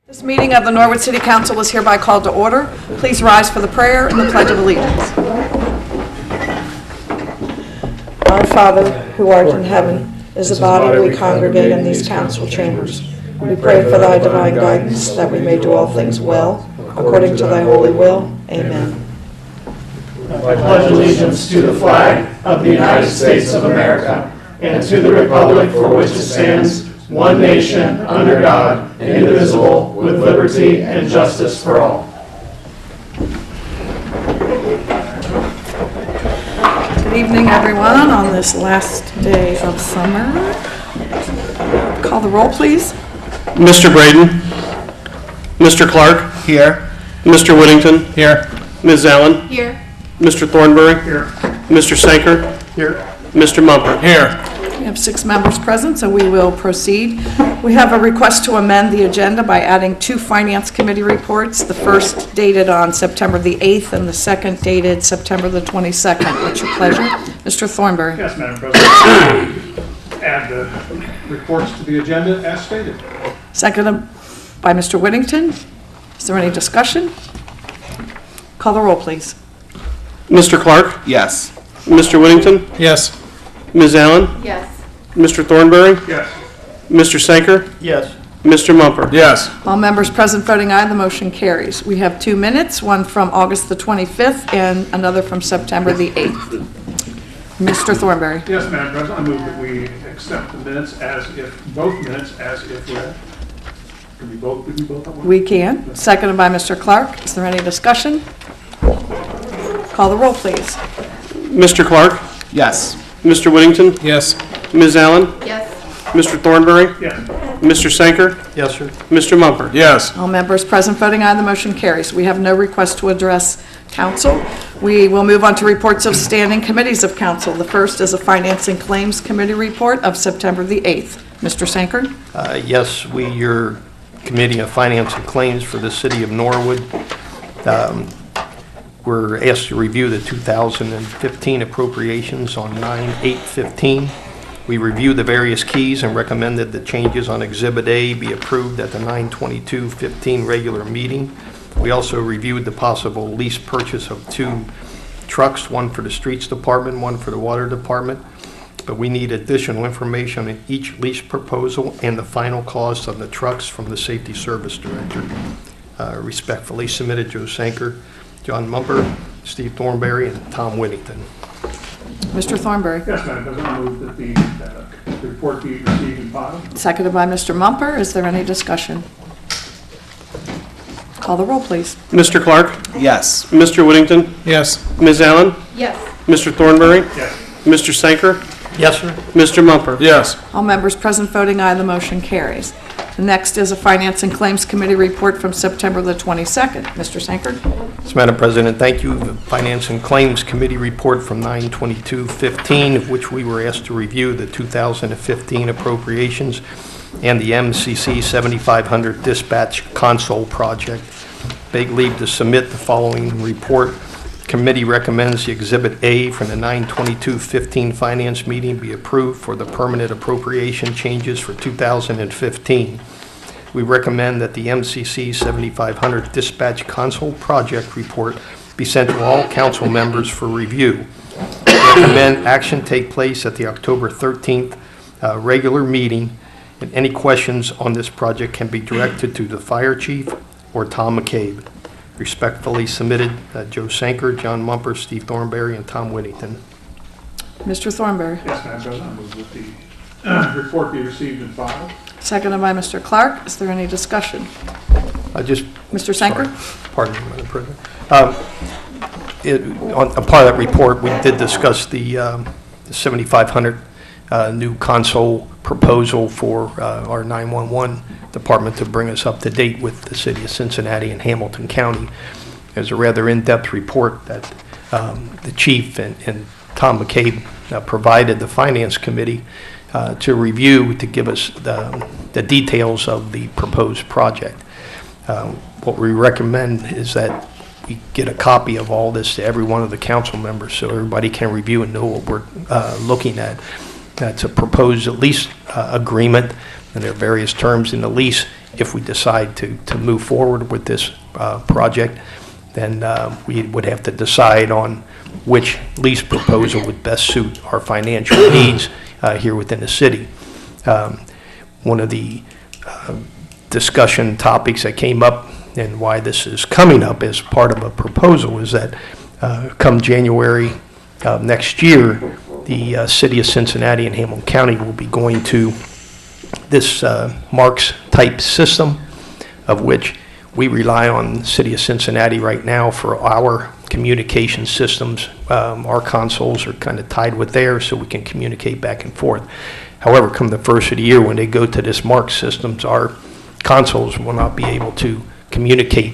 This meeting of the Norwood City Council is hereby called to order. Please rise for the prayer and the Pledge of Allegiance. Our Father, who art in heaven, is a body we congregate in these council chambers. We pray for thy divine guidance, that we may do all things well, according to thy holy will. Amen. I pledge allegiance to the flag of the United States of America and to the republic for which it stands, one nation, under God, indivisible, with liberty and justice for all. Good evening, everyone, on this last day of summer. Call the roll, please. Mr. Braden. Mr. Clark. Here. Mr. Whittington. Here. Ms. Allen. Here. Mr. Thornbury. Here. Mr. Sanker. Here. Mr. Mumper. Here. We have 6 members present, so we will proceed. We have a request to amend the agenda by adding 2 Finance Committee reports, the first dated on September the 8th and the second dated September the 22nd. What's your pleasure? Mr. Thornbury. Yes, Madam President. Add the reports to the agenda as stated. Seconded by Mr. Whittington. Is there any discussion? Call the roll, please. Mr. Clark. Yes. Mr. Whittington. Yes. Ms. Allen. Yes. Mr. Thornbury. Yes. Mr. Sanker. Yes. Mr. Mumper. Yes. All members present voting aye, the motion carries. We have 2 minutes, one from August the 25th and another from September the 8th. Mr. Thornbury. Yes, Madam President, I move that we accept the minutes both minutes as if read. Can we vote on one? We can. Seconded by Mr. Clark. Is there any discussion? Call the roll, please. Mr. Clark. Yes. Mr. Whittington. Yes. Ms. Allen. Yes. Mr. Thornbury. Yes. Mr. Sanker. Yes, sir. Mr. Mumper. Yes. All members present voting aye, the motion carries. We have no request to address council. We will move on to reports of standing committees of council. The first is a Finance and Claims Committee report of September the 8th. Mr. Sanker? Yes, your Committee of Finance and Claims for the City of Norwood, we're asked to review the 2015 appropriations on 9/8/15. We reviewed the various keys and recommended the changes on Exhibit A be approved at the 9/22/15 regular meeting. We also reviewed the possible lease purchase of 2 trucks, one for the Streets Department, one for the Water Department. But we need additional information on each lease proposal and the final cost of the trucks from the Safety Service Director. Respectfully submitted, Joe Sanker, John Mumper, Steve Thornbury, and Tom Whittington. Mr. Thornbury? Yes, Madam President, I move that the report be received and filed. Seconded by Mr. Mumper. Is there any discussion? Call the roll, please. Mr. Clark. Yes. Mr. Whittington. Yes. Ms. Allen. Yes. Mr. Thornbury. Yes. Mr. Sanker. Yes, sir. Mr. Mumper. Yes. All members present voting aye, the motion carries. The next is a Finance and Claims Committee report from September the 22nd. Mr. Sanker? Yes, Madam President, thank you. The Finance and Claims Committee report from 9/22/15, of which we were asked to review the 2015 appropriations and the MCC 7500 dispatch console project. Beg leave to submit the following report. Committee recommends the Exhibit A from the 9/22/15 Finance meeting be approved for the permanent appropriation changes for 2015. We recommend that the MCC 7500 Dispatch Console Project report be sent to all council members for review. We recommend action take place at the October 13th regular meeting, and any questions on this project can be directed to the Fire Chief or Tom McCabe. Respectfully submitted, Joe Sanker, John Mumper, Steve Thornbury, and Tom Whittington. Mr. Thornbury? Yes, Madam President, I move that the report be received and filed. Seconded by Mr. Clark. Is there any discussion? Mr. Sanker? Sorry. Pardon me, Madam President. On a part of that report, we did discuss the 7,500 new console proposal for our 911 department to bring us up to date with the city of Cincinnati and Hamilton County. There's a rather in-depth report that the chief and Tom McCabe provided the Finance Committee to review to give us the details of the proposed project. What we recommend is that we get a copy of all this to every one of the council members so everybody can review and know what we're looking at. That's a proposed lease agreement, and there are various terms in the lease. If we decide to move forward with this project, then we would have to decide on which lease proposal would best suit our financial needs here within the city. One of the discussion topics that came up and why this is coming up as part of a proposal is that come January next year, the city of Cincinnati and Hamilton County will be going to this Marks type system, of which we rely on the city of Cincinnati right now for our communication systems. Our consoles are kind of tied with theirs so we can communicate back and forth. However, come the first of the year when they go to this Marks systems, our consoles will not be able to communicate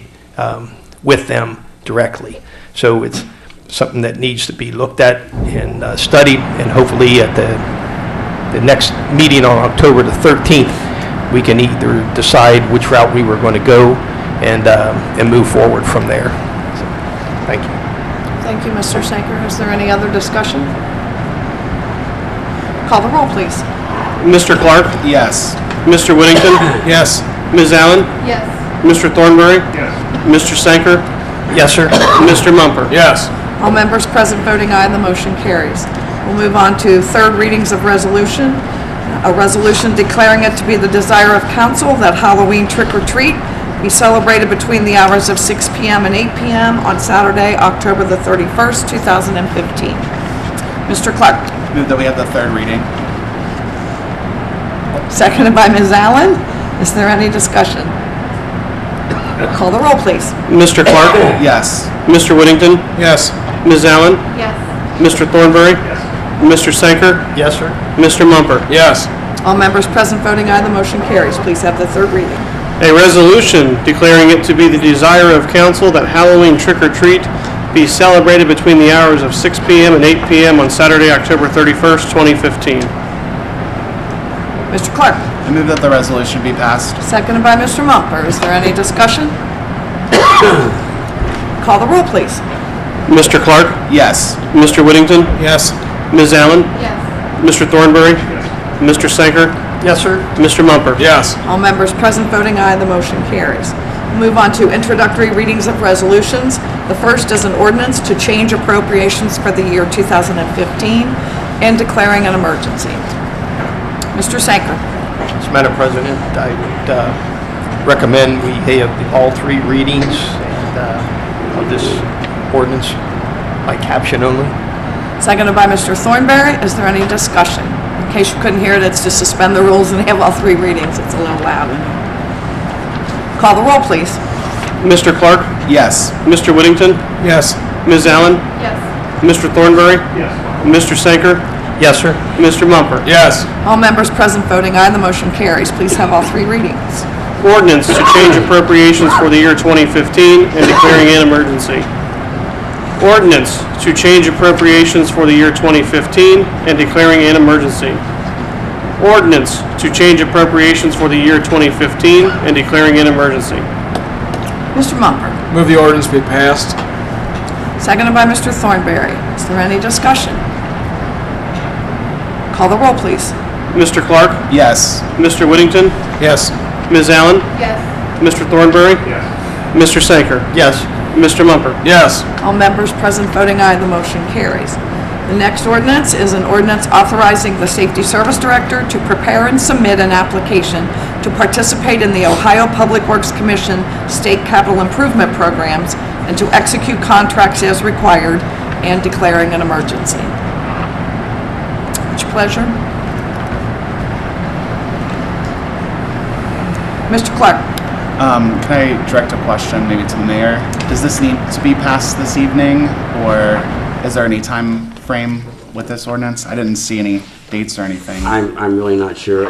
with them directly. So it's something that needs to be looked at and studied, and hopefully at the next meeting on October the 13th, we can either decide which route we were going to go and move forward from there. So, thank you. Thank you, Mr. Sanker. Is there any other discussion? Call the roll, please. Mr. Clark? Yes. Mr. Whittington? Yes. Ms. Allen? Yes. Mr. Thornberry? Yes. Mr. Sanker? Yes, sir. Mr. Mumper? Yes. All members present voting aye, the motion carries. We'll move on to third readings of resolution. A resolution declaring it to be the desire of council that Halloween trick-or-treat be celebrated between the hours of 6 p.m. and 8 p.m. on Saturday, October the 31st, 2015. Mr. Clark, Move that we have the third reading. seconded by Ms. Allen. Is there any discussion? Call the roll, please. Mr. Clark? Yes. Mr. Whittington? Yes. Ms. Allen? Yes. Mr. Thornberry? Mr. Sanker? Yes, sir. Mr. Mumper? Yes. All members present voting aye, the motion carries. Please have the third reading. A resolution declaring it to be the desire of council that Halloween trick-or-treat be celebrated between the hours of 6 p.m. and 8 p.m. on Saturday, October 31st, 2015. Mr. Clark, I move that the resolution be passed. seconded by Mr. Mumper. Is there any discussion? Call the roll, please. Mr. Clark? Yes. Mr. Whittington? Yes. Ms. Allen? Yes. Mr. Thornberry? Mr. Sanker? Yes, sir. Mr. Mumper? Yes. All members present voting aye, the motion carries. We'll move on to introductory readings of resolutions. The first is an ordinance to change appropriations for the year 2015 and declaring an emergency. Mr. Sanker. Madam President, I would recommend we have all three readings of this ordinance by caption only. Seconded by Mr. Thornberry. Is there any discussion? In case you couldn't hear it, it's to suspend the rules and have all three readings. It's a little loud. Call the roll, please. Mr. Clark? Yes. Mr. Whittington? Yes. Ms. Allen? Yes. Mr. Thornberry? Yes. Mr. Sanker? Yes, sir. Mr. Mumper? Yes. All members present voting aye, the motion carries. Please have all three readings. Ordinance to change appropriations for the year 2015 and declaring an emergency. Ordinance to change appropriations for the year 2015 and declaring an emergency. Ordinance to change appropriations for the year 2015 and declaring an emergency. Mr. Mumper. Move the ordinance be passed. Seconded by Mr. Thornberry. Is there any discussion? Call the roll, please. Mr. Clark? Yes. Mr. Whittington? Yes. Ms. Allen? Yes. Mr. Thornberry? Yes. Mr. Sanker? Yes. Mr. Mumper? Yes. All members present voting aye, the motion carries. The next ordinance is an ordinance authorizing the Safety Service Director to prepare and submit an application to participate in the Ohio Public Works Commission State Capital Improvement Programs and to execute contracts as required and declaring an emergency. It's your pleasure. Mr. Clark. Can I direct a question maybe to the mayor? Does this need to be passed this evening, or is there any time frame with this ordinance? I didn't see any dates or anything. I'm really not sure.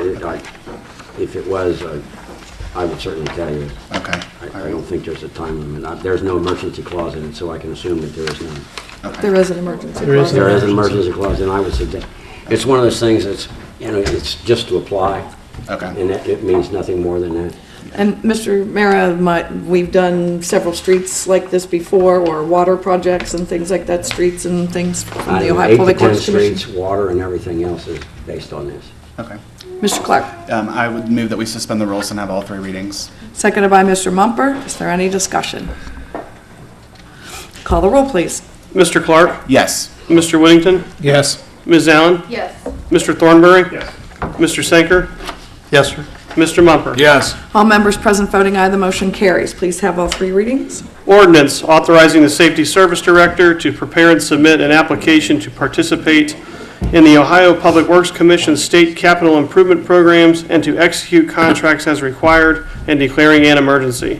If it was, I would certainly tell you. Okay. I don't think there's a time limit. There's no emergency clause in it, so I can assume that there is none. There is an emergency. There is. There is an emergency clause, and I would suggest, it's one of those things that's, it's just to apply, Okay. and it means nothing more than that. And Mr. Mara, we've done several streets like this before, or water projects and things like that, streets and things from the Ohio 8 to Public 10 Works Commission. streets, water, and everything else is based on this. Okay. Mr. Clark. I would move that we suspend the rules and have all 3 readings. Seconded by Mr. Mumper. Is there any discussion? Call the roll, please. Mr. Clark? Yes. Mr. Whittington? Yes. Ms. Allen? Yes. Mr. Thornberry? Yes. Mr. Sanker? Yes, sir. Mr. Mumper? Yes. All members present voting aye, the motion carries. Please have all 3 readings. Ordinance authorizing the Safety Service Director to prepare and submit an application to participate in the Ohio Public Works Commission state capital improvement programs and to execute contracts as required and declaring an emergency.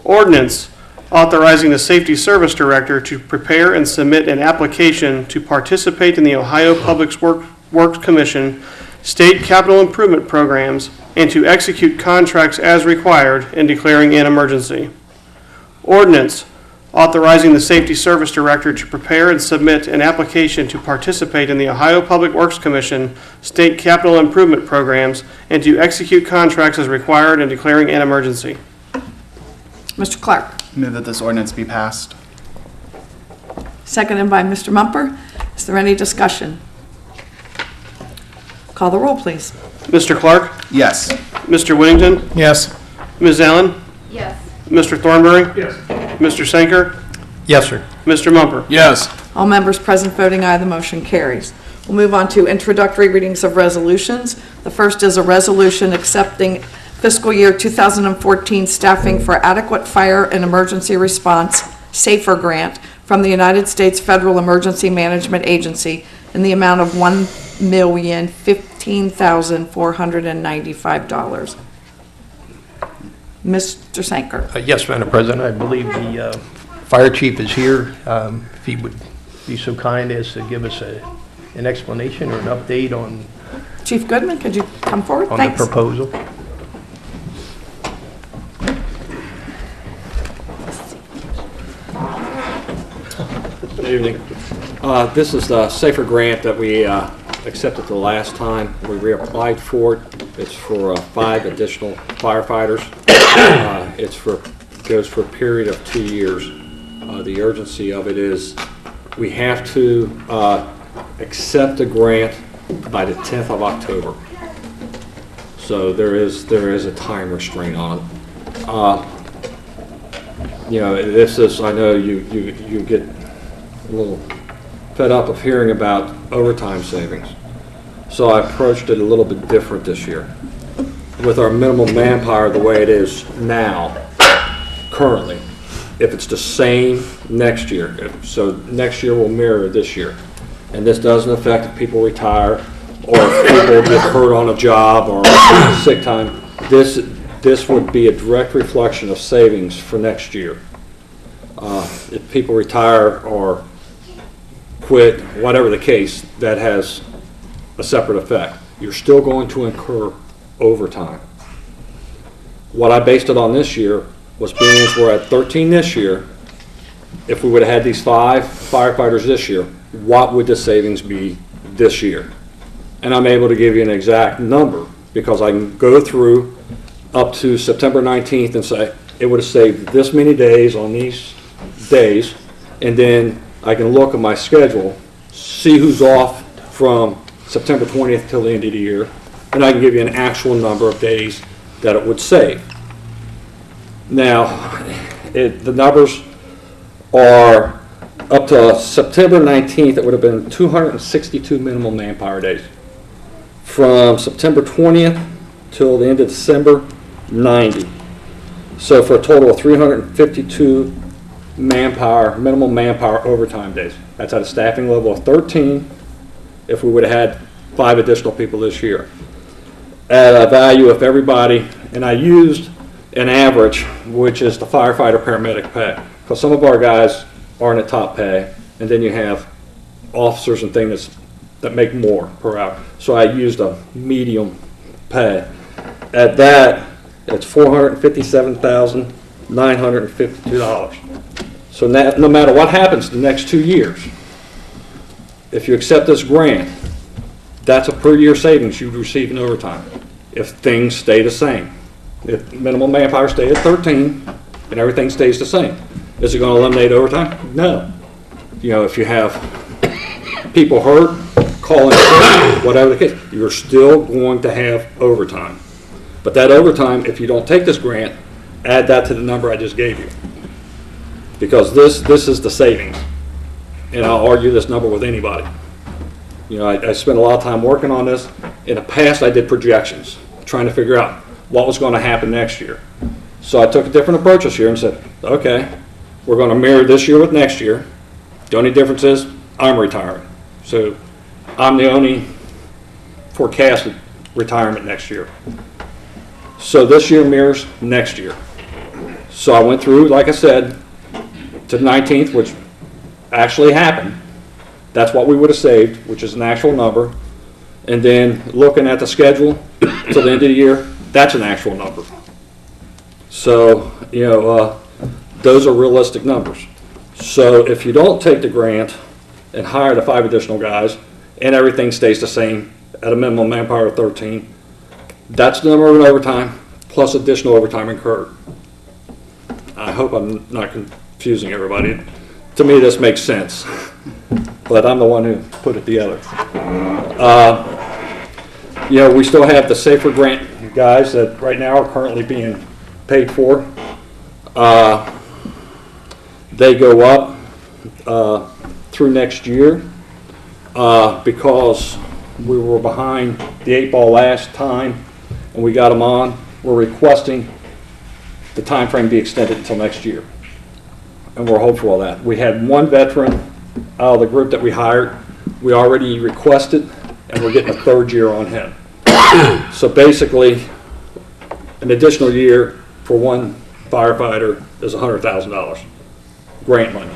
Ordinance authorizing the Safety Service Director to prepare and submit an application to participate in the Ohio Public Works Commission state capital improvement programs and to execute contracts as required and declaring an emergency. Ordinance authorizing the Safety Service Director to prepare and submit an application to participate in the Ohio Public Works Commission state capital improvement programs and to execute contracts as required and declaring an emergency. Mr. Clark. Move that this ordinance be passed. Seconded by Mr. Mumper. Is there any discussion? Call the roll, please. Mr. Clark? Yes. Mr. Whittington? Yes. Ms. Allen? Yes. Mr. Thornberry? Yes. Mr. Sanker? Yes, sir. Mr. Mumper? Yes. All members present voting aye, the motion carries. We'll move on to introductory readings of resolutions. The first is a resolution accepting fiscal year 2014 staffing for adequate fire and emergency response SAFER grant from the United States Federal Emergency Management Agency in the amount of $1,015,495. Mr. Sanker. Yes, Madam President, I believe the fire chief is here. If he would be so kind as to give us an explanation or an update on Chief Goodman, could you come forward? the Thanks. proposal. Good evening. This is the SAFER grant that we accepted the last time. We reapplied for it. It's for 5 additional firefighters. Goes for a period of 2 years. The urgency of it is we have to accept the grant by the 10th of October. So there is a time restraint on it. This is, I know you get a little fed up of hearing about overtime savings. So I approached it a little bit different this year. With our minimum manpower the way it is now, currently, if it's the same next year, so next year will mirror this year. And this doesn't affect if people retire or if people get hurt on a job or sick time. This would be a direct reflection of savings for next year. If people retire or quit, whatever the case, that has a separate effect. You're still going to incur overtime. What I based it on this year was being as we're at 13 this year, if we would have had these 5 firefighters this year, what would the savings be this year? And I'm able to give you an exact number because I can go through up to September 19th and say it would have saved this many days on these days, and then I can look at my schedule, see who's off from September 20th till the end of the year, and I can give you an actual number of days that it would save. Now, the numbers are up to September 19th, it would have been 262 minimum manpower days. From September 20th till the end of December, 90. So for a total of 352 minimum manpower overtime days. That's at a staffing level of 13 if we would have had 5 additional people this year. At a value of everybody, and I used an average, which is the firefighter paramedic pay, because some of our guys aren't at top pay, and then you have officers and things that make more per hour. So I used a medium pay. At that, it's $457,952. So no matter what happens the next 2 years, if you accept this grant, that's a per year savings you'd receive in overtime if things stay the same. If minimum manpower stays at 13 and everything stays the same, is it going to eliminate overtime? No. If you have people hurt, call in sick, whatever the case, you're still going to have overtime. But that overtime, if you don't take this grant, add that to the number I just gave you. Because this is the savings. And I'll argue this number with anybody. You know, I spent a lot of time working on this. In the past, I did projections, trying to figure out what was going to happen next year. So I took a different approach this year and said, okay, we're going to mirror this year with next year. The only difference is I'm retiring. So I'm the only forecasted retirement next year. So this year mirrors next year. So I went through, like I said, to the 19th, which actually happened. That's what we would have saved, which is an actual number. And then looking at the schedule till the end of the year, that's an actual number. So, you know, those are realistic numbers. So if you don't take the grant and hire the 5 additional guys, and everything stays the same at a minimum manpower of 13, that's the number of overtime plus additional overtime incurred. I hope I'm not confusing everybody. To me, this makes sense, but I'm the one who put it together. You know, we still have the Safer Grant guys that right now are currently being paid for. They go up through next year because we were behind the 8 ball last time and we got them on. We're requesting the time frame be extended until next year, and we're hopeful of that. We had one veteran out of the group that we hired. We already requested, and we're getting a 3rd year on him. So basically, an additional year for one firefighter is $100,000 grant money.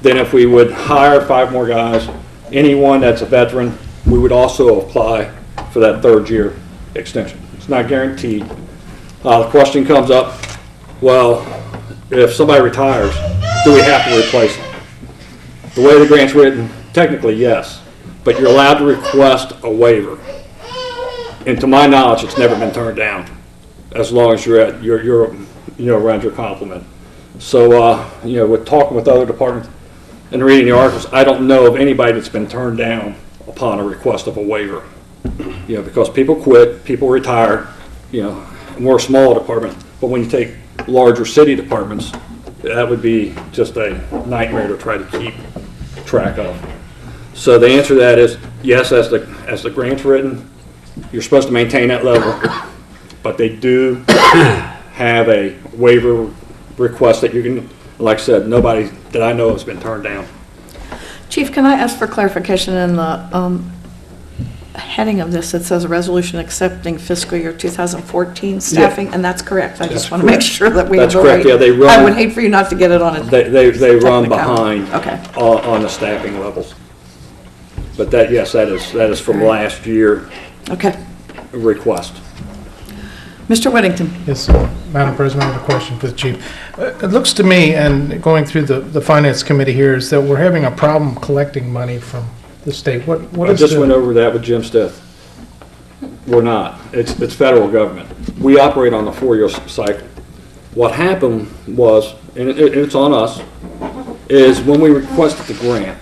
Then if we would hire 5 more guys, anyone that's a veteran, we would also apply for that 3rd year extension. It's not guaranteed. The question comes up, well, if somebody retires, do we have to replace them? The way the grant's written, technically yes, but you're allowed to request a waiver. And to my knowledge, it's never been turned down, as long as you're at you're around your complement. So you know, with talking with other departments and reading the articles, I don't know of anybody that's been turned down upon a request of a waiver. You know, because people quit, people retire. You know, and we're a small department, but when you take larger city departments, that would be just a nightmare to try to keep track of. So the answer to that is yes, as the grant's written, you're supposed to maintain that level, but they do have a waiver request that you can, like I said, nobody that I know has been turned down. Chief, can I ask for clarification in the heading of this? It says a resolution accepting fiscal year 2014 staffing, and that's correct. I just want to make sure that we have That's the correct. right. Yeah, they run. I would hate for you not to get it on a. They run technicality. behind Okay. on the staffing levels. But that, yes, that is from last year Okay. request. Mr. Whittington. Yes, Madam President, I have a question for the chief. It looks to me, and going through the finance committee here, is that we're having a problem collecting money from the state. What I is just went over that with Jim Stith. We're not. It's federal government. We operate on a 4-year cycle. What happened was, and it's on us, is when we requested the grant,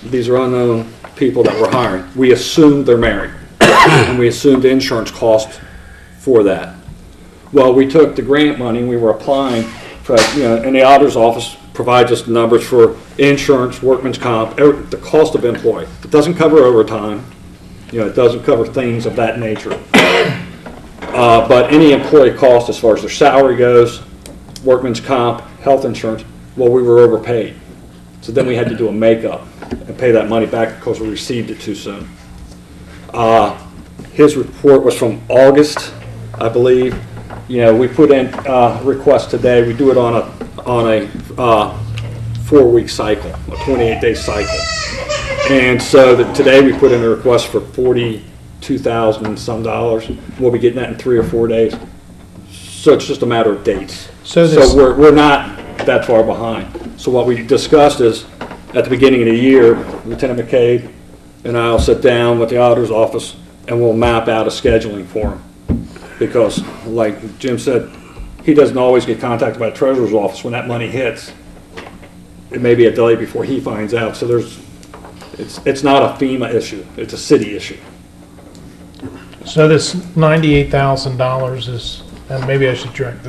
these are unknown people that we're hiring, we assumed they're married, and we assumed insurance costs for that. Well, we took the grant money and we were applying for, you know, and the auditor's office provides us the numbers for insurance, workman's comp, the cost of employee. It doesn't cover overtime. You know, it doesn't cover things of that nature. But any employee cost as far as their salary goes, workman's comp, health insurance, well, we were overpaid. So then we had to do a makeup and pay that money back because we received it too soon. His report was from August, I believe. You know, we put in request today. We do it on a 4-week cycle, a 28-day cycle. And so today we put in a request for $42,000 and some dollars. We'll be getting that in 3 or 4 days. So it's just a matter of dates. So we're not that far behind. So what we discussed is at the beginning of the year, Lieutenant McCabe and I'll sit down with the auditor's office and we'll map out a scheduling for him. Because like Jim said, he doesn't always get contacted by the treasurer's office when that money hits. It may be a delay before he finds out. So It's not a FEMA issue, it's a city issue. So this $98,000 is, and maybe I should direct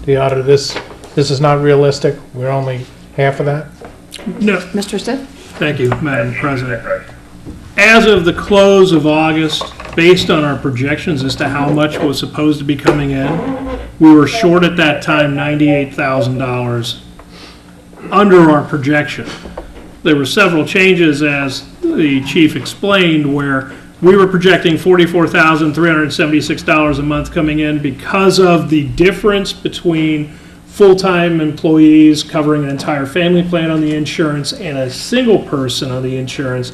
the auditor, this is not realistic? We're only half of that? No, Mr. Stitt? thank you, Madam President. As of the close of August, based on our projections as to how much was supposed to be coming in, we were short at that time $98,000 under our projection. There were several changes, as the chief explained, where we were projecting $44,376 a month coming in because of the difference between full-time employees covering an entire family plan on the insurance and a single person on the insurance.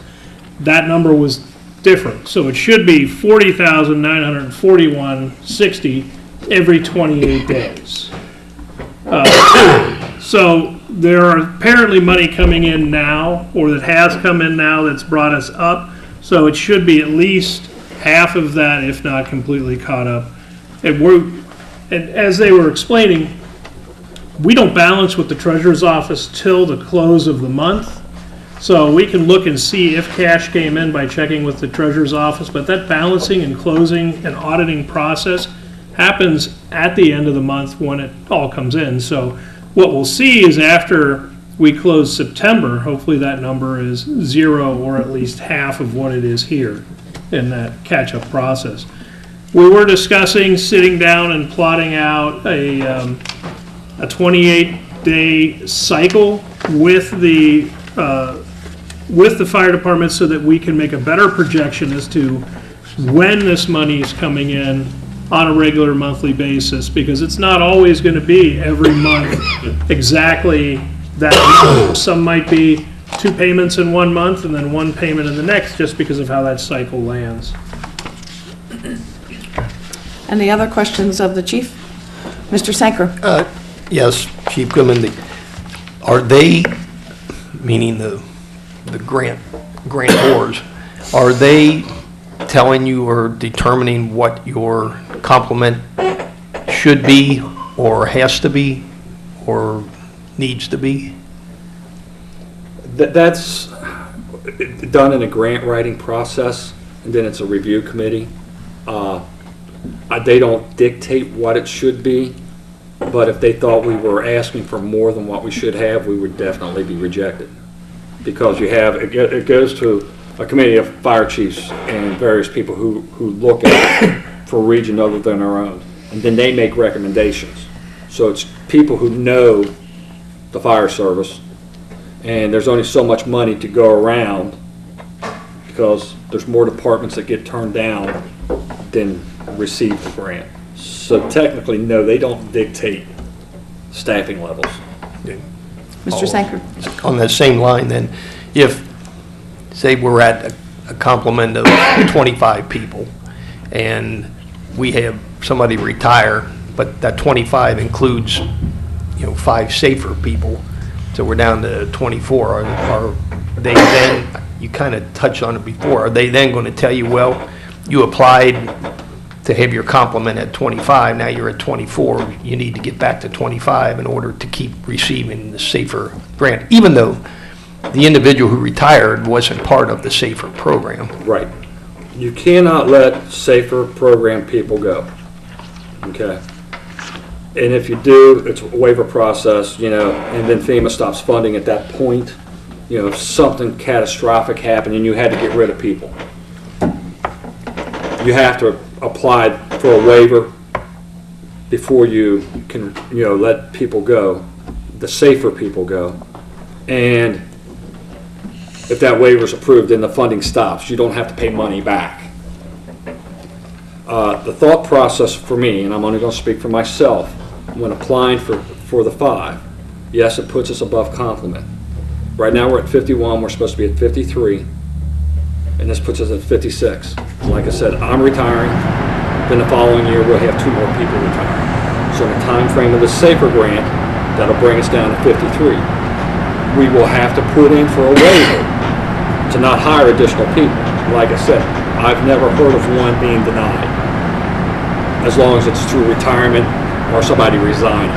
That number was different. So it should be $40,941.60 every 28 days. So there are apparently money coming in now, or that has come in now, that's brought us up. So it should be at least half of that, if not completely caught up. And as they were explaining, we don't balance with the treasurer's office till the close of the month. So we can look and see if cash came in by checking with the treasurer's office, but that balancing and closing and auditing process happens at the end of the month when it all comes in. So what we'll see is after we close September, hopefully that number is zero or at least half of what it is here in that catch-up process. We were discussing sitting down and plotting out a 28-day cycle with the fire department so that we can make a better projection as to when this money is coming in on a regular monthly basis, because it's not always going to be every month exactly that. Some might be 2 payments in 1 month and then 1 payment in the next, just because of how that cycle lands. Any other questions of the chief? Mr. Sanker? Yes, Chief Goodman, are they, meaning the grantors, are they telling you or determining what your complement should be or has to be or needs to be? That's done in a grant writing process, and then it's a review committee. They don't dictate what it should be, but if they thought we were asking for more than what we should have, we would definitely be rejected. Because it goes to a committee of fire chiefs and various people who look at it for a region other than our own, and then they make recommendations. So it's people who know the fire service, and there's only so much money to go around because there's more departments that get turned down than receive the grant. So technically, no, they don't dictate staffing levels. Mr. Sanker? On that same line, then, if, say, we're at a complement of 25 people, and we have somebody retire, but that 25 includes, 5 safer people, so we're down to 24, are they then, you kind of touched on it before, are they then going to tell you, well, you applied to have your complement at 25, now you're at 24, you need to get back to 25 in order to keep receiving the SAFER grant, even though the individual who retired wasn't part of the SAFER program? Right. You cannot let SAFER program people go, okay? And if you do, it's a waiver process, and then FEMA stops funding at that point. If something catastrophic happened and you had to get rid of people, you have to apply for a waiver before you can, let people go, the SAFER people go. And if that waiver is approved, then the funding stops. You don't have to pay money back. The thought process for me, and I'm only going to speak for myself, when applying for the 5, yes, it puts us above complement. Right now we're at 51, we're supposed to be at 53, and this puts us at 56. Like I said, I'm retiring, then the following year we'll have 2 more people retiring. So in the time frame of the SAFER grant, that'll bring us down to 53. We will have to put in for a waiver to not hire additional people. Like I said, I've never heard of one being denied, as long as it's through retirement or somebody resigning.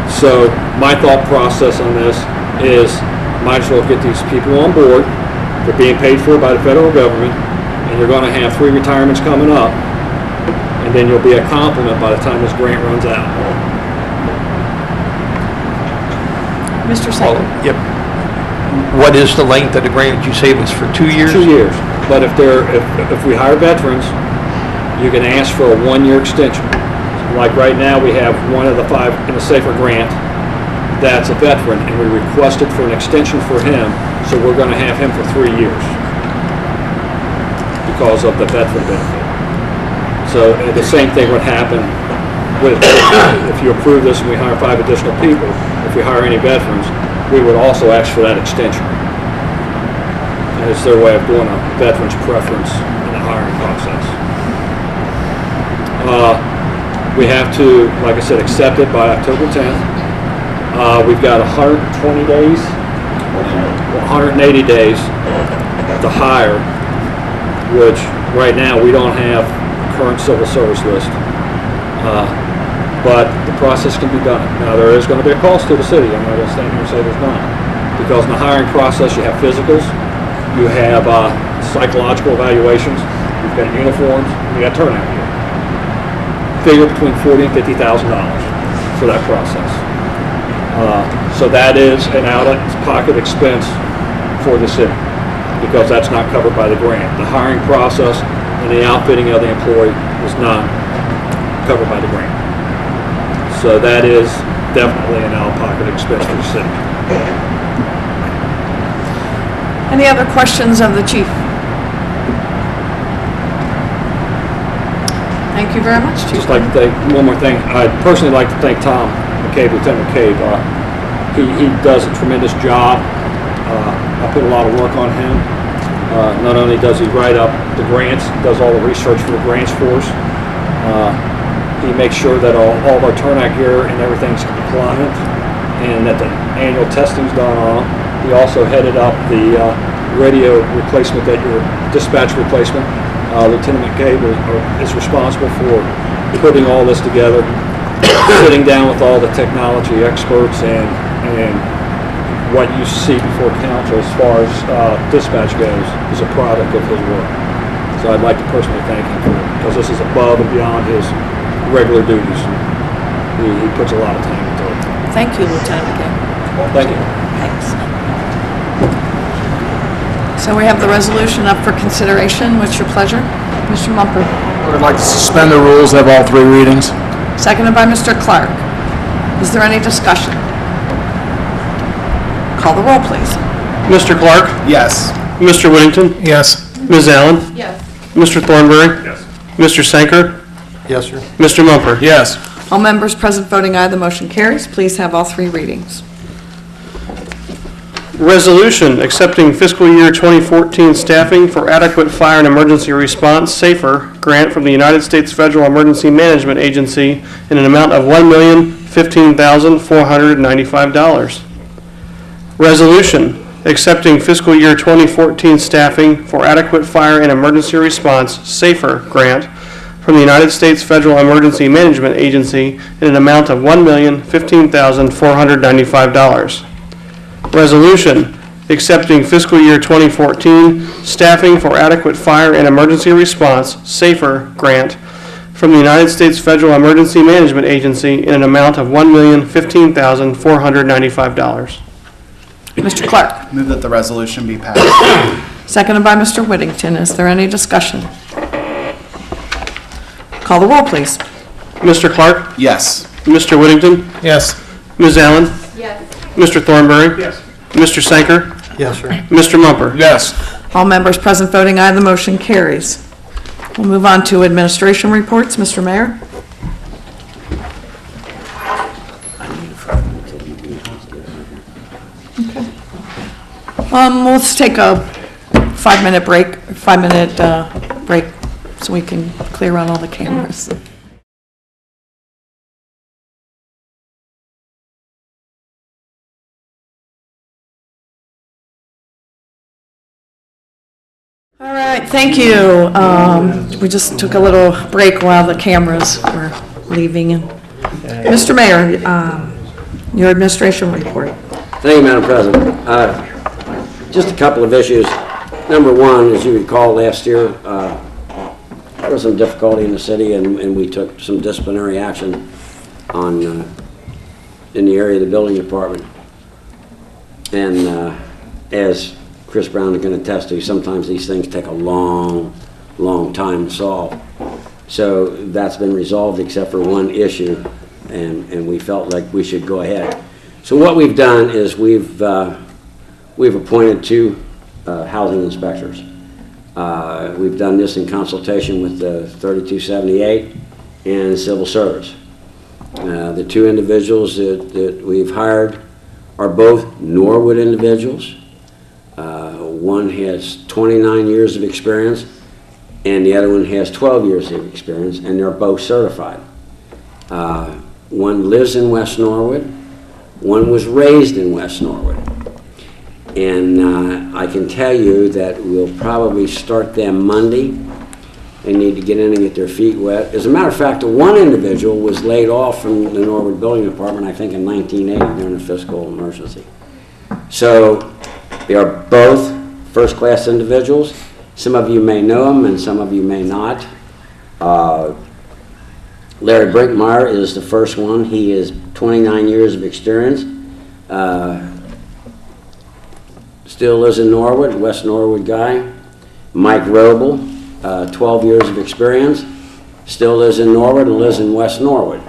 So my thought process on this is, might as well get these people on board, They're being paid for by the federal government, and you're going to have 3 retirements coming up, and then you'll be a complement by the time this grant runs out. Mr. Sager? Yep. What is the length of the grant? Did you say it was for 2 years? 2 years. But if we hire veterans, you can ask for a 1-year extension. Like right now, we have one of the 5 in the SAFER grant that's a veteran, and we requested for an extension for him, so we're going to have him for 3 years because of the veteran benefit. So the same thing would happen with, if you approve this and we hire 5 additional people, if we hire any veterans, we would also ask for that extension. And it's their way of doing a veteran's preference in the hiring process. We have to, like I said, accept it by October 10th. We've got 120 days, 180 days to hire, which right now we don't have current civil service list. But the process can be done. Now, there is going to be a cost to the city. I'm not going to stand here and say there's not. Because in the hiring process, you have physicals, you have psychological evaluations, you've got uniforms, you got turnout gear. Figure between $40,000 and $50,000 for that process. So that is an out-of-pocket expense for the city, because that's not covered by the grant. The hiring process and the outfitting of the employee is not covered by the grant. So that is definitely an out-of-pocket expense for the city. Any other questions of the chief? Thank you very much, Chief. Just like to thank, one more thing, I'd personally like to thank Tom McCabe, Lieutenant McCabe. He does a tremendous job. I put a lot of work on him. Not only does he write up the grants, does all the research for the grants for us. He makes sure that all of our turnout gear and everything's compliant and that the annual testing's done on. He also headed up the radio replacement, that your dispatch replacement. Lieutenant McCabe is responsible for putting all this together, sitting down with all the technology experts, and what you see before council as far as dispatch goes is a product of his work. So I'd like to personally thank him for it, because this is above and beyond his regular duties. He puts a lot of time into it. Thank you, Lieutenant McCabe. Thank you. Thanks. So we have the resolution up for consideration. What's your pleasure? Mr. Mumper. I'd like to suspend the rules, have all 3 readings. Seconded by Mr. Clark. Is there any discussion? Call the roll, please. Mr. Clark? Yes. Mr. Whittington? Yes. Ms. Allen? Yes. Mr. Thornberry? Yes. Mr. Sanker? Yes, sir. Mr. Mumper? Yes. All members present voting aye, the motion carries. Please have all 3 readings. Resolution accepting fiscal year 2014 staffing for adequate fire and emergency response SAFER grant from the United States Federal Emergency Management Agency in an amount of $1,015,495. Resolution accepting fiscal year 2014 staffing for adequate fire and emergency response SAFER grant from the United States Federal Emergency Management Agency in an amount of $1,015,495. Resolution accepting fiscal year 2014 staffing for adequate fire and emergency response SAFER grant from the United States Federal Emergency Management Agency in an amount of $1,015,495. Mr. Clark. Move that the resolution be passed. Seconded by Mr. Whittington. Is there any discussion? Call the roll, please. Mr. Clark? Yes. Mr. Whittington? Yes. Ms. Allen? Yes. Mr. Thornberry? Yes. Mr. Sanker? Yes, sir. Mr. Mumper? Yes. All members present voting aye, the motion carries. We'll move on to administration reports. Mr. Mayor? Okay. Let's take a 5-minute break so we can clear out all the cameras. All right, thank you. We just took a little break while the cameras were leaving. Mr. Mayor, your administration report. Thank you, Madam President. Just a couple of issues. Number one, as you recall, last year, there was some difficulty in the city, and we took some disciplinary action on, in the area of the building department. And as Chris Brown can attest to, sometimes these things take a long time to solve. So that's been resolved except for one issue, and we felt like we should go ahead. So what we've done is we've appointed 2 housing inspectors. We've done this in consultation with the 3278 and civil service. The 2 individuals that we've hired are both Norwood individuals. One has 29 years of experience, and the other one has 12 years of experience, and they're both certified. One lives in West Norwood. One was raised in West Norwood. And I can tell you that we'll probably start them Monday. They need to get in and get their feet wet. As a matter of fact, the one individual was laid off from the Norwood Building Department, I think in 1980 during a fiscal emergency. So they are both first-class individuals. Some of you may know them and some of you may not. Larry Brinkmeyer is the first one. He is 29 years of experience. Still lives in Norwood, West Norwood guy. Mike Roble, 12 years of experience. Still lives in Norwood and lives in West Norwood.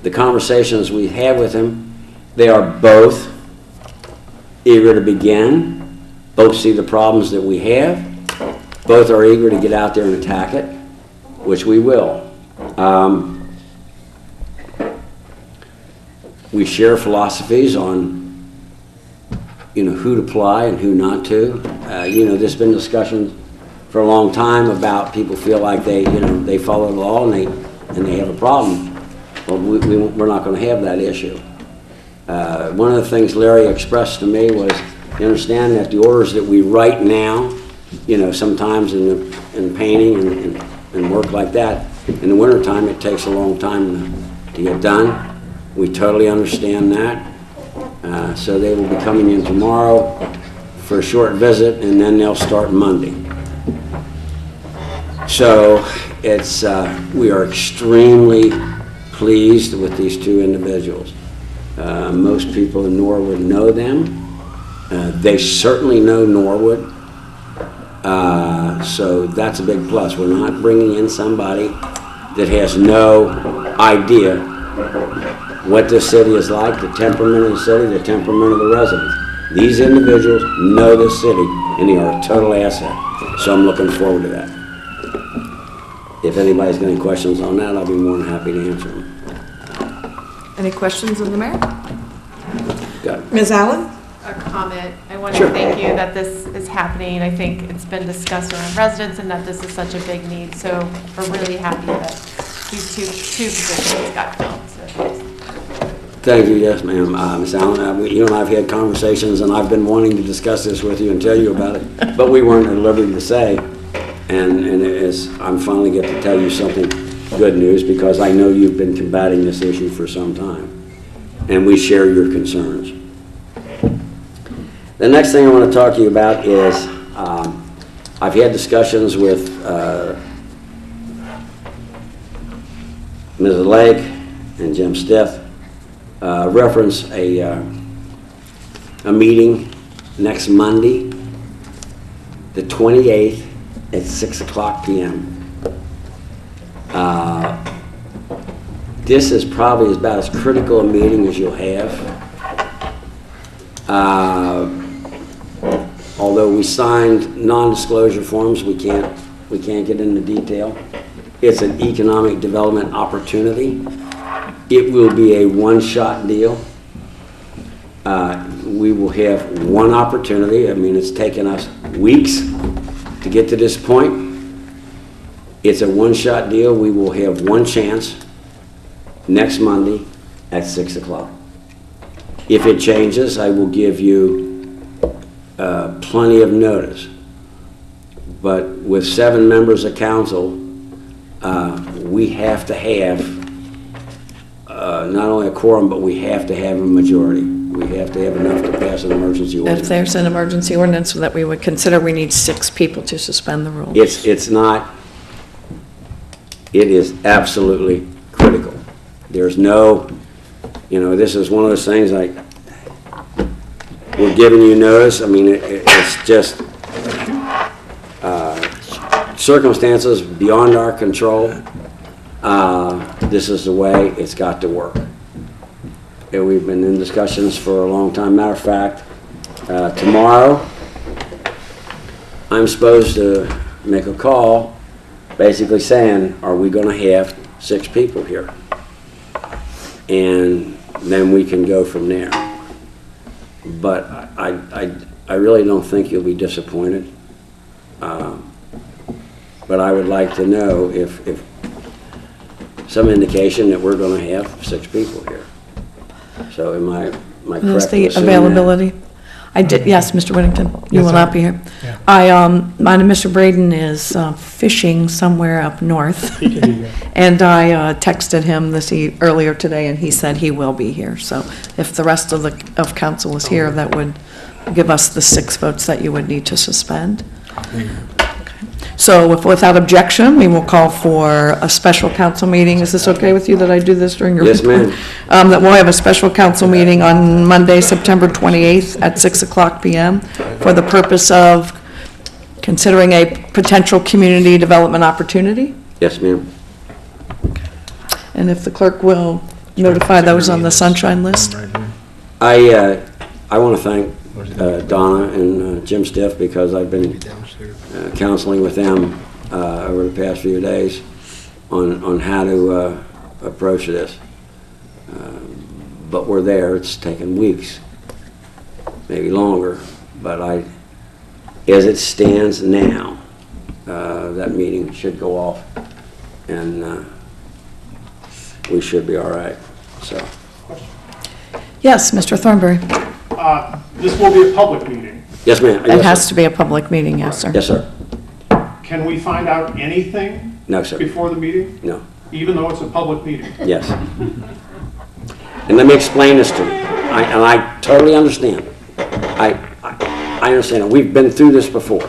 The conversations we have with him, they are both eager to begin. Both see the problems that we have. Both are eager to get out there and attack it, which we will. We share philosophies on, who to apply and who not to. There's been discussions for a long time about people feel like they follow the law and they have a problem. Well, we're not going to have that issue. One of the things Larry expressed to me was, you understand that the orders that we write now, sometimes in painting and work like that, in the wintertime it takes a long time to get done. We totally understand that. So they will be coming in tomorrow for a short visit, and then they'll start Monday. So we are extremely pleased with these 2 individuals. Most people in Norwood know them. They certainly know Norwood. So that's a big plus. We're not bringing in somebody that has no idea what this city is like, the temperament of the city, the temperament of the residents. These individuals know this city, and they are a total asset. So I'm looking forward to that. If anybody's got any questions on that, I'll be more than happy to answer them. Any questions of the mayor? Got it. Ms. Allen? A comment. I want Sure. to thank you that this is happening. I think it's been discussed around residents and that this is such a big need. So we're really happy that these two positions got filled. So Thank you, yes, ma'am. Ms. Allen, you and I have had conversations, and I've been wanting to discuss this with you and tell you about it, but we weren't at liberty to say. And I'm finally get to tell you something good news, because I know you've been combating this issue for some time, and we share your concerns. The next thing I want to talk to you about is I've had discussions with Mrs. Lake and Jim Stith. Reference a meeting next Monday, the 28th at 6:00 p.m. This is probably about as critical a meeting as you'll have. Although we signed non-disclosure forms, we can't get into detail. It's an economic development opportunity. It will be a one-shot deal. We will have one opportunity. I mean, it's taken us weeks to get to this point. It's a one-shot deal. We will have one chance next Monday at 6:00. If it changes, I will give you plenty of notice. But with 7 members of council, we have to have not only a quorum, but we have to have a majority. We have to have enough to pass an emergency If ordinance. there's an emergency ordinance that we would consider, we need 6 people to suspend the rules. It's not, it is absolutely critical. There's no, this is one of those things like, we're giving you notice. I mean, it's just circumstances beyond our control. This is the way it's got to work. And we've been in discussions for a long time. Matter of fact, tomorrow, I'm supposed to make a call basically saying, are we going to have 6 people here? And then we can go from there. But I really don't think you'll be disappointed. But I would like to know if some indication that we're going to have 6 people here. So am I correct? Is in the assuming that? availability? I did, yes, Mr. Whittington, you Yes, will sir. not be here. Yeah. Mine and Mr. Braden is fishing somewhere up north. He can be here. And I texted him earlier today, and he said he will be here. So if the rest of council is here, that would give us the 6 votes that you would need to suspend. Okay. So without objection, we will call for a special council meeting. Is this okay with you that I do this during your Yes, report? ma'am. That we'll have a special council meeting on Monday, September 28th at 6:00 PM for the purpose of considering a potential community development opportunity. Yes, ma'am. And if the clerk will notify those on the sunshine list. I want to thank Donna and Jim Stiff, because I've been counseling with them over the past few days on how to approach this. But we're there. It's taken weeks, maybe longer. But as it stands now, that meeting should go off, and we should be all right. So. Yes, Mr. Thornberry. This will be a public meeting. Yes, ma'am. It has to be a public meeting, yes, sir. Yes, sir. Can we find out anything No, sir. before the meeting, No. even though it's a public meeting? Yes. And let me explain this to you. And I totally understand. I understand. We've been through this before.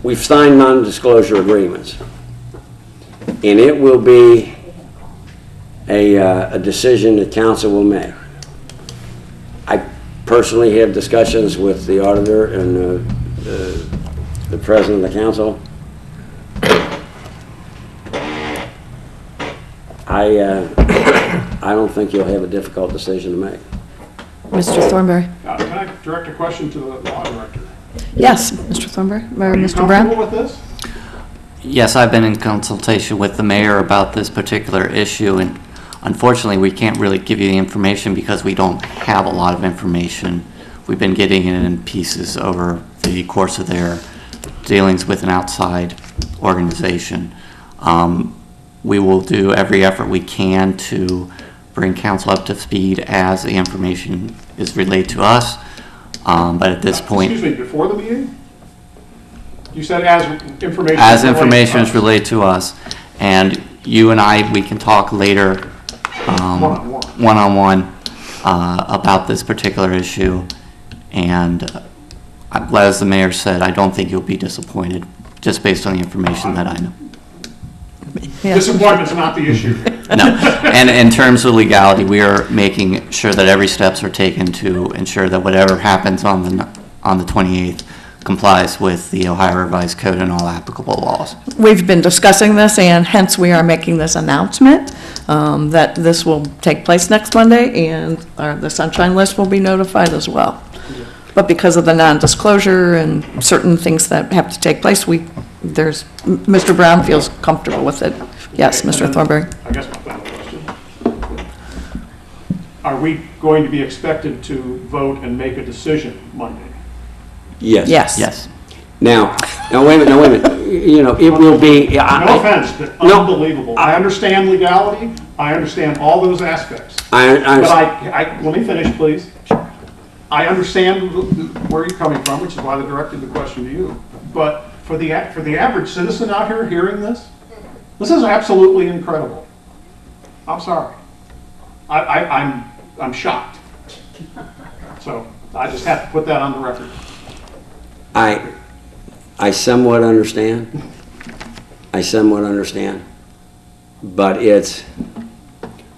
We've signed non-disclosure agreements. And it will be a decision that council will make. I personally have discussions with the auditor and the president of the council. I don't think you'll have a difficult decision to make. Mr. Thornberry. Can I direct a question to the law director? Yes, Mr. Thornberry, or Are you Mr. Brown? comfortable with this? Yes, I've been in consultation with the mayor about this particular issue, and unfortunately, we can't really give you the information because we don't have a lot of information. We've been getting it in pieces over the course of their dealings with an outside organization. We will do every effort we can to bring council up to speed as the information is relayed to us, but at this point... Excuse me, before the meeting? You said as information... As information is relayed to us, and you and I, we can talk later one-on-one about this particular issue, and as the mayor said, I don't think you'll be disappointed just based on the information that I know. Yes. Disappointment's not the issue. No, and in terms of legality, we are making sure that every steps are taken to ensure that whatever happens on the 28th complies with the Ohio Revised Code and all applicable laws. We've been discussing this, and hence we are making this announcement that this will take place next Monday, and the sunshine list will be notified as well. But because of the non-disclosure and certain things that have to take place, Mr. Brown feels comfortable with it. Yes, Okay, Mr. and then, Thornberry. I guess my final question. Are we going to be expected to vote and make a decision Monday? Yes. Yes. Yes. Now, wait a minute. It will be... No offense, but No. unbelievable. I understand legality, I understand all those aspects. I But let me finish, please. I understand where you're coming from, which is why I directed the question to you. But for the average citizen out here hearing this is absolutely incredible. I'm sorry. I'm shocked. So I just have to put that on the record. I somewhat understand. But it's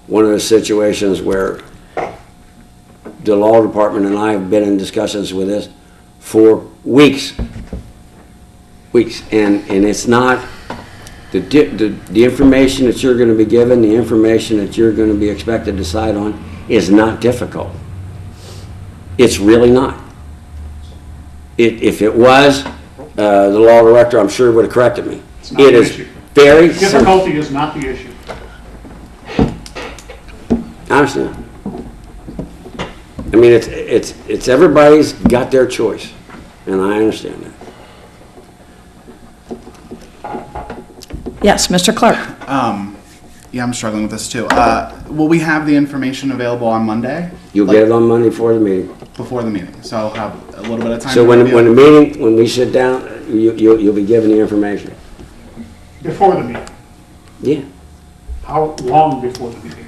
one of those situations where the law department and I have been in discussions with this for weeks. And it's not, the information that you're going to be given, the information that you're going to be expected to decide on is not difficult. It's really not. If it was, the law director, I'm sure, would have corrected me. It's not It the is issue. very simple. Difficulty is not the issue. I understand. I mean, it's everybody's got their choice, and I understand that. Yes, Mr. Clark. Yeah, I'm struggling with this too. Will we have the information available on Monday? You'll get it on Monday before the meeting. Before the meeting, so I'll have a little bit of time. So to when review. the meeting, when we sit down, you'll be given the information. Before the meeting. Yeah. How long before the meeting?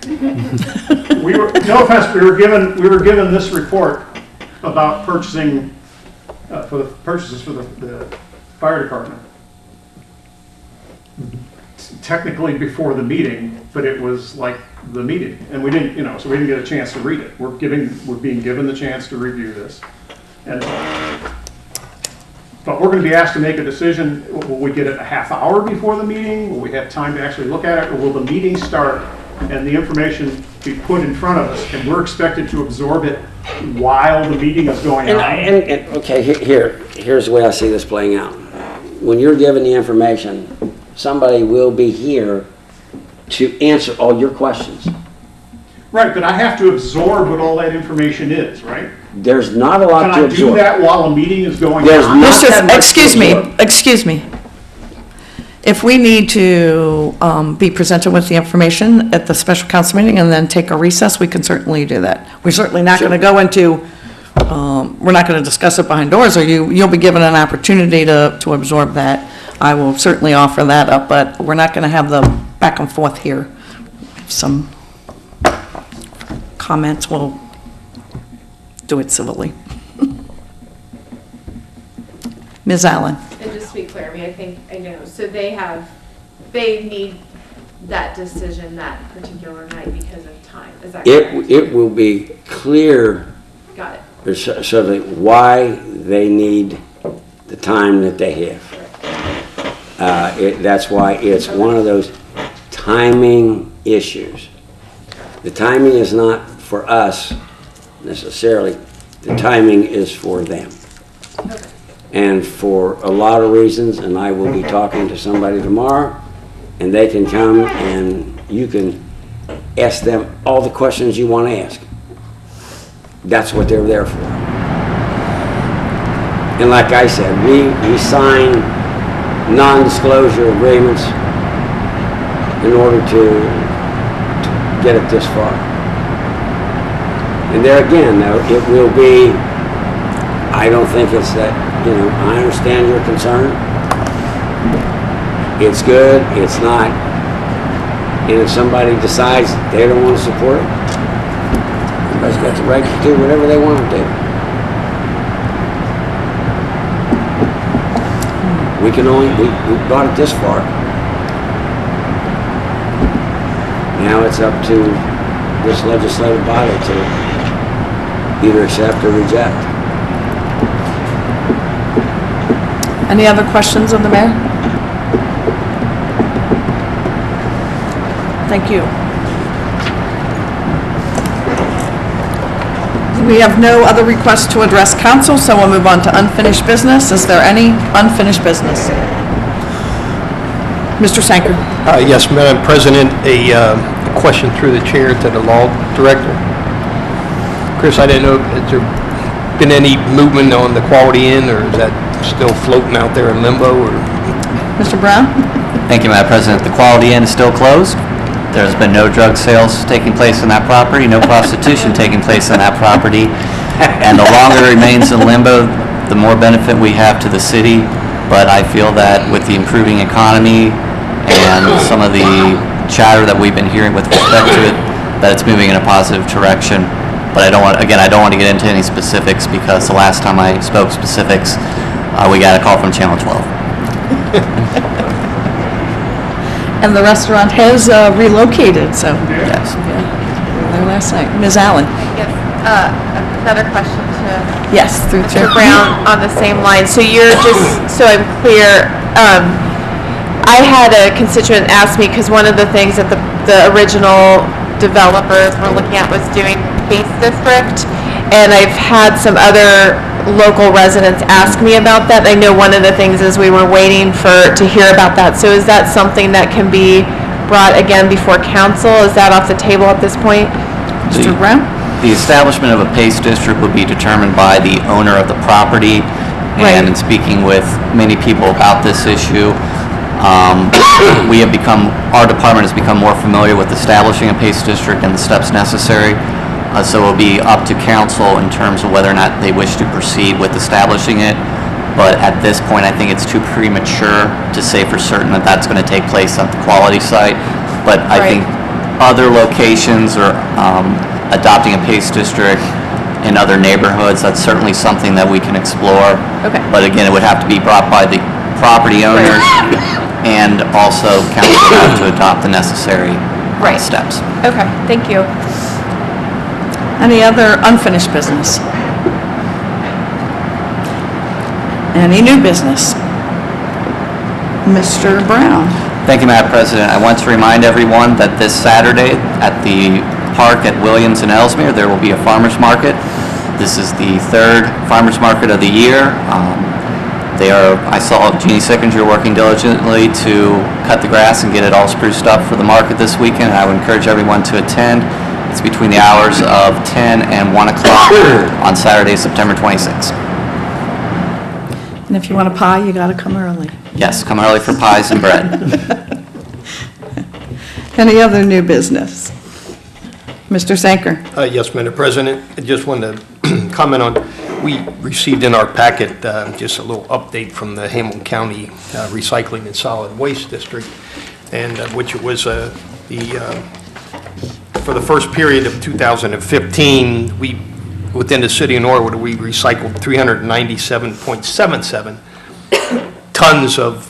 No offense, we were given this report about purchasing, for the purchases for the fire department. Technically before the meeting, but it was like the meeting, and we didn't, so we didn't get a chance to read it. We're being given the chance to review this. But we're going to be asked to make a decision. Will we get it a half hour before the meeting? Will we have time to actually look at it? Or will the meeting start and the information be put in front of us and we're expected to absorb it while the meeting is going on? Okay, here's the way I see this playing out. When you're given the information, somebody will be here to answer all your questions. Right, but I have to absorb what all that information is, right? There's not a lot Can to I absorb. do that while a meeting is going There's on? not that much to Excuse me. If we need to be presented with the information at the special council meeting and then take a recess, we can certainly do that. We're certainly not going to go into, we're not going to discuss it behind doors, or you'll be given an opportunity to absorb that. I will certainly offer that up, but we're not going to have the back and forth here. Some comments, we'll do it civilly. Ms. Allen? And just to be clear, I know, so they need that decision that particular night because of time, is that correct? It will be clear Got it. certainly why they need the time that they have. That's why it's one of those timing issues. The timing is not for us necessarily, the timing is for them. Okay. And for a lot of reasons, and I will be talking to somebody tomorrow, and they can come and you can ask them all the questions you want to ask. That's what they're there for. And like I said, we sign non-disclosure agreements in order to get it this far. And there again, though, it will be, I don't think it's that, I understand your concern. It's good, it's not. And if somebody decides they don't want to support it, everybody's got the right to do whatever they want to do. We brought it this far. Now it's up to this legislative body to either accept or reject. Any other questions of the mayor? Thank you. We have no other requests to address council, so we'll move on to unfinished business. Is there any unfinished business? Mr. Sanker. Yes, Madam President, a question through the chair to the law director. Chris, I didn't know, has there been any movement on the Quality Inn, or is that still floating out there in limbo? Or? Mr. Brown? Thank you, Madam President. The Quality Inn is still closed. There's been no drug sales taking place in that property, no prostitution taking place in that property. And the longer it remains in limbo, the more benefit we have to the city. But I feel that with the improving economy and some of the chatter that we've been hearing with respect to it, that it's moving in a positive direction. But I don't want to get into any specifics because the last time I spoke specifics, we got a call from Channel 12. And the restaurant has relocated, so. Yes. Yeah, we were there last night. Ms. Allen? Yes, another question to Yes, through Mr. Chair. Brown on the same line. So you're just, so I'm clear, I had a constituent ask me, because one of the things that the original developers were looking at was doing Base District, and I've had some other local residents ask me about that. I know one of the things is we were waiting to hear about that. So is that something that can be brought again before council? Is that off the table at this point? Mr. Brown? The establishment of a PACE district would be determined by the owner of the property. Right. And in speaking with many people about this issue, our department has become more familiar with establishing a PACE district and the steps necessary. So it'll be up to council in terms of whether or not they wish to proceed with establishing it. But at this point, I think it's too premature to say for certain that that's going to take place at the quality site. But I Right. think other locations or adopting a PACE district in other neighborhoods, that's certainly something that we can explore. Okay. But again, it would have to be brought by the property owners, and also council would have to adopt the necessary Right. steps. Okay, thank you. Any other unfinished business? Any new business? Mr. Brown? Thank you, Madam President. I want to remind everyone that this Saturday at the park at Williams and Ellesmere, there will be a farmer's market. This is the third farmer's market of the year. I saw Jeannie Sickinger working diligently to cut the grass and get it all spruced up for the market this weekend. I would encourage everyone to attend. It's between the hours of 10 and 1 o'clock on Saturday, September 26th. And if you want a pie, you got to come early. Yes, come early for pies and bread. Any other new business? Mr. Sanker? Yes, Madam President, I just wanted to comment on, we received in our packet just a little update from the Hamilton County Recycling and Solid Waste District, and which was for the first period of 2015, within the city of Norwood, we recycled 397.77 tons of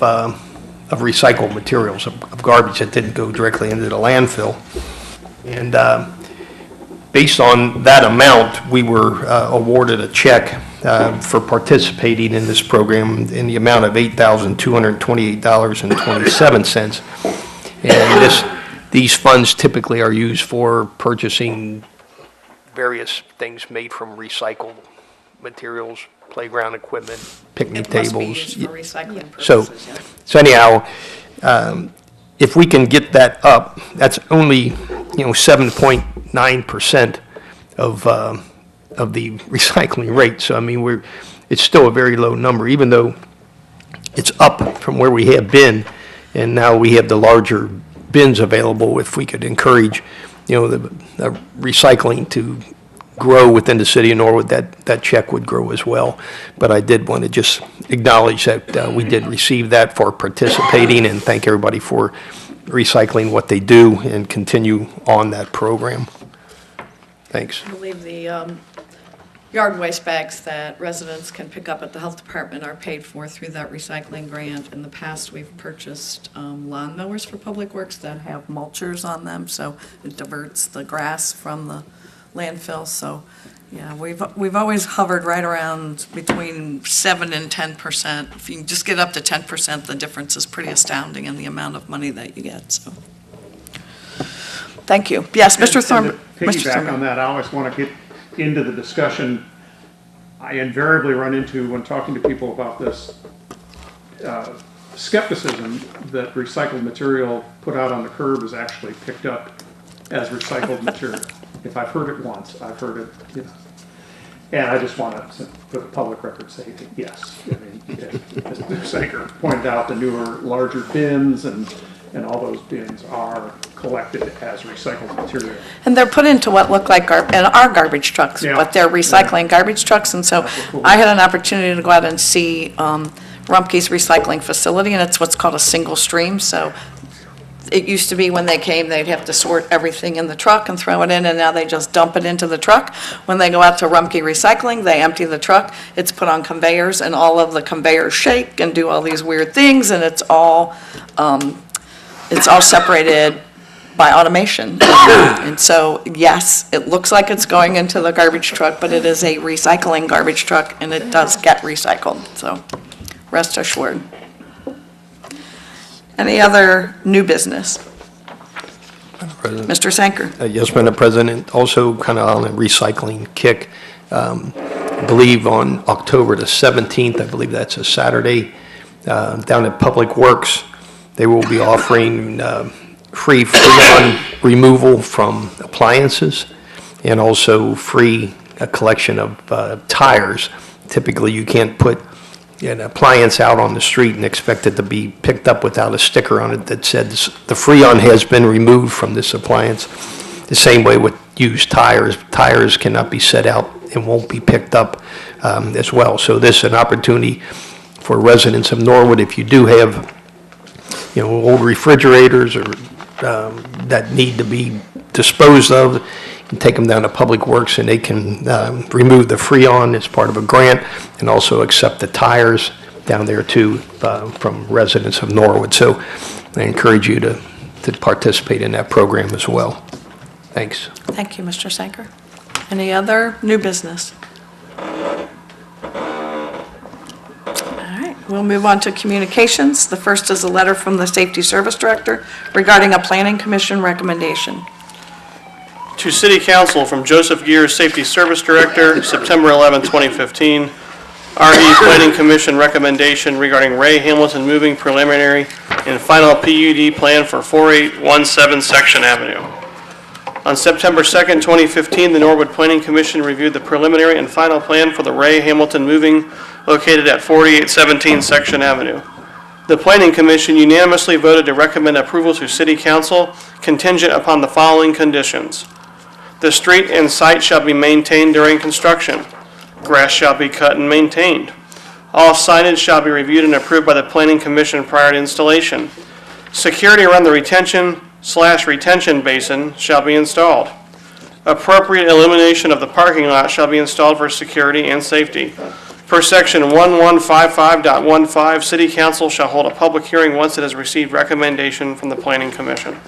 recycled materials, of garbage that didn't go directly into the landfill. And based on that amount, we were awarded a check for participating in this program in the amount of $8,228.27. And these funds typically are used for purchasing various things made from recycled materials, playground equipment, picnic tables. It must be used for recycling So, purposes, yeah. so anyhow, if we can get that up, that's only, 7.9% of the recycling rate. So, I mean, it's still a very low number, even though it's up from where we have been, and now we have the larger bins available. If we could encourage, the recycling to grow within the city of Norwood, that check would grow as well. But I did want to just acknowledge that we did receive that for participating, and thank everybody for recycling what they do and continue on that program. Thanks. I believe the yard waste bags that residents can pick up at the health department are paid for through that recycling grant. In the past, we've purchased lawnmowers for Public Works that have mulchers on them, so it diverts the grass from the landfill. So, yeah, we've always hovered right around between 7 and 10%. If you can just get up to 10%, the difference is pretty astounding in the amount of money that you get, so. Thank you. Yes, Mr. And Thurman. to piggyback on that, I always want to get into the discussion. I invariably run into, when talking to people about this, skepticism that recycled material put out on the curb is actually picked up as recycled material. If I've heard it once, I've heard it, And I just want to, for the public record, say yes. I mean, as Mr. Saker pointed out, the newer, larger bins and all those bins are collected as recycled material. And they're put into what look like our garbage trucks, Yeah. but they're recycling garbage trucks. And so I had an opportunity to go out and see Rumpke's recycling facility, and it's what's called a single stream. So It used to be when they came, they'd have to sort everything in the truck and throw it in, and now they just dump it into the truck. When they go out to Rumpke Recycling, they empty the truck, it's put on conveyors, and all of the conveyors shake and do all these weird things, and it's all separated by automation. And so, yes, it looks like it's going into the garbage truck, but it is a recycling garbage truck, and it does get recycled, so rest assured. Any other new business? Mr. Sanker? Yes, Madam President, also kind of on a recycling kick. I believe on October the 17th, I believe that's a Saturday, down at Public Works, they will be offering free freon removal from appliances and also free collection of tires. Typically, you can't put an appliance out on the street and expect it to be picked up without a sticker on it that says the freon has been removed from this appliance. The same way with used tires. Tires cannot be set out and won't be picked up as well. So this is an opportunity for residents of Norwood. If you do have, old refrigerators or that need to be disposed of, and take them down to Public Works and they can remove the freon as part of a grant and also accept the tires down there too from residents of Norwood. So I encourage you to participate in that program as well. Thanks. Thank you, Mr. Sanker. Any other new business? We'll move on to communications. The first is a letter from the Safety Service Director regarding a Planning Commission recommendation. To City Council from Joseph Gears, Safety Service Director, September 11, 2015. RE Planning Commission recommendation regarding Ray Hamilton moving preliminary and final PUD plan for 4817 Section Avenue. On September 2nd, 2015, the Norwood Planning Commission reviewed the preliminary and final plan for the Ray Hamilton moving located at 4817 Section Avenue. The Planning Commission unanimously voted to recommend approval to City Council contingent upon the following conditions. The street and site shall be maintained during construction. Grass shall be cut and maintained. All signage shall be reviewed and approved by the Planning Commission prior to installation. Security around the retention basin shall be installed. Appropriate illumination of the parking lot shall be installed for security and safety. Per section 1155.15, City Council shall hold a public hearing once it has received recommendation from the Planning Commission.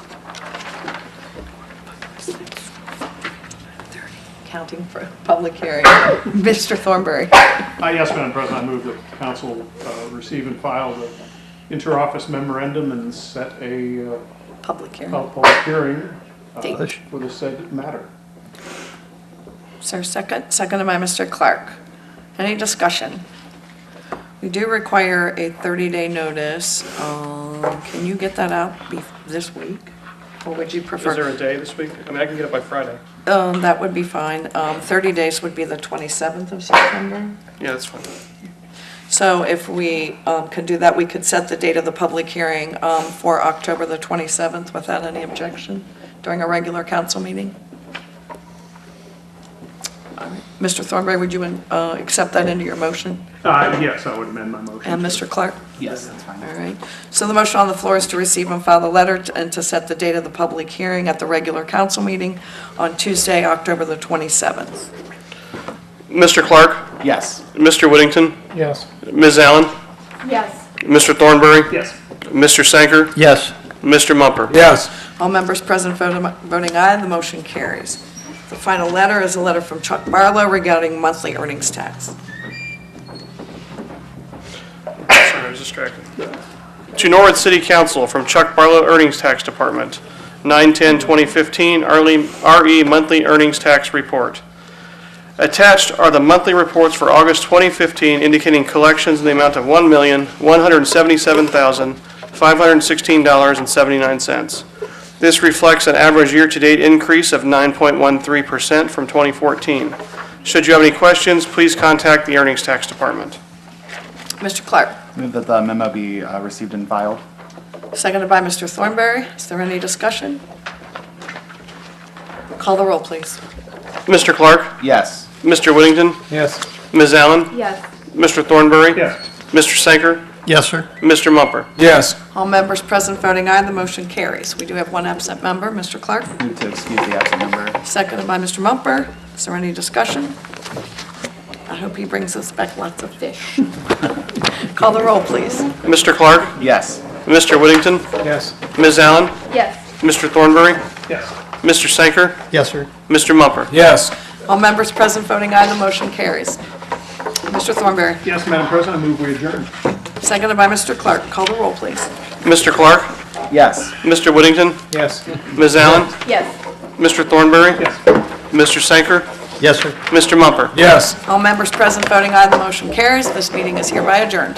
Counting for public hearing. Mr. Thornberry. Yes, Madam President, I move that council receive and file the interoffice memorandum and set a Public hearing. public hearing Date. for the said matter. Is there a second? Seconded by Mr. Clark. Any discussion? We do require a 30-day notice. Can you get that out this week? Or would you prefer? Is there a day this week? I mean, I can get it by Friday. That would be fine. 30 days would be the 27th of September. Yeah, that's fine. So if we could do that, we could set the date of the public hearing for October the 27th without any objection during a regular council meeting. All right. Mr. Thornberry, would you accept that into your motion? Yes, I would amend my motion. And Mr. Clark? Yes, that's fine. All right. So the motion on the floor is to receive and file the letter and to set the date of the public hearing at the regular council meeting on Tuesday, October the 27th. Mr. Clark? Yes. Mr. Whittington? Yes. Ms. Allen? Yes. Mr. Thornberry? Yes. Mr. Sanker? Yes. Mr. Mumper? Yes. All members present voting aye, the motion carries. The final letter is a letter from Chuck Barlow regarding monthly earnings tax. Sorry, I was distracted. To Norwood City Council from Chuck Barlow, Earnings Tax Department, 9/10/2015, RE Monthly Earnings Tax Report. Attached are the monthly reports for August 2015 indicating collections in the amount of $1,177,516.79. This reflects an average year-to-date increase of 9.13% from 2014. Should you have any questions, please contact the Earnings Tax Department. Mr. Clark, Move that the memo be received and filed. seconded by Mr. Thornberry. Is there any discussion? Call the roll, please. Mr. Clark? Yes. Mr. Whittington? Yes. Ms. Allen? Yes. Mr. Thornberry? Yes. Mr. Sanker? Yes, sir. Mr. Mumper? Yes. All members present voting aye, the motion carries. We do have one absent member, Mr. Clark, Move to excuse the absent member. seconded by Mr. Mumper. Is there any discussion? I hope he brings us back lots of fish. Call the roll, please. Mr. Clark? Yes. Mr. Whittington? Yes. Ms. Allen? Yes. Mr. Thornberry? Yes. Mr. Sanker? Yes, sir. Mr. Mumper? Yes. All members present voting aye, the motion carries. Mr. Thornberry, Yes, Madam President, I move we adjourn. seconded by Mr. Clark. Call the roll, please. Mr. Clark? Yes. Mr. Whittington? Yes. Ms. Allen? Yes. Mr. Thornberry? Yes. Mr. Sanker? Yes, sir. Mr. Mumper? Yes. All members present voting aye, the motion carries. This meeting is hereby adjourned.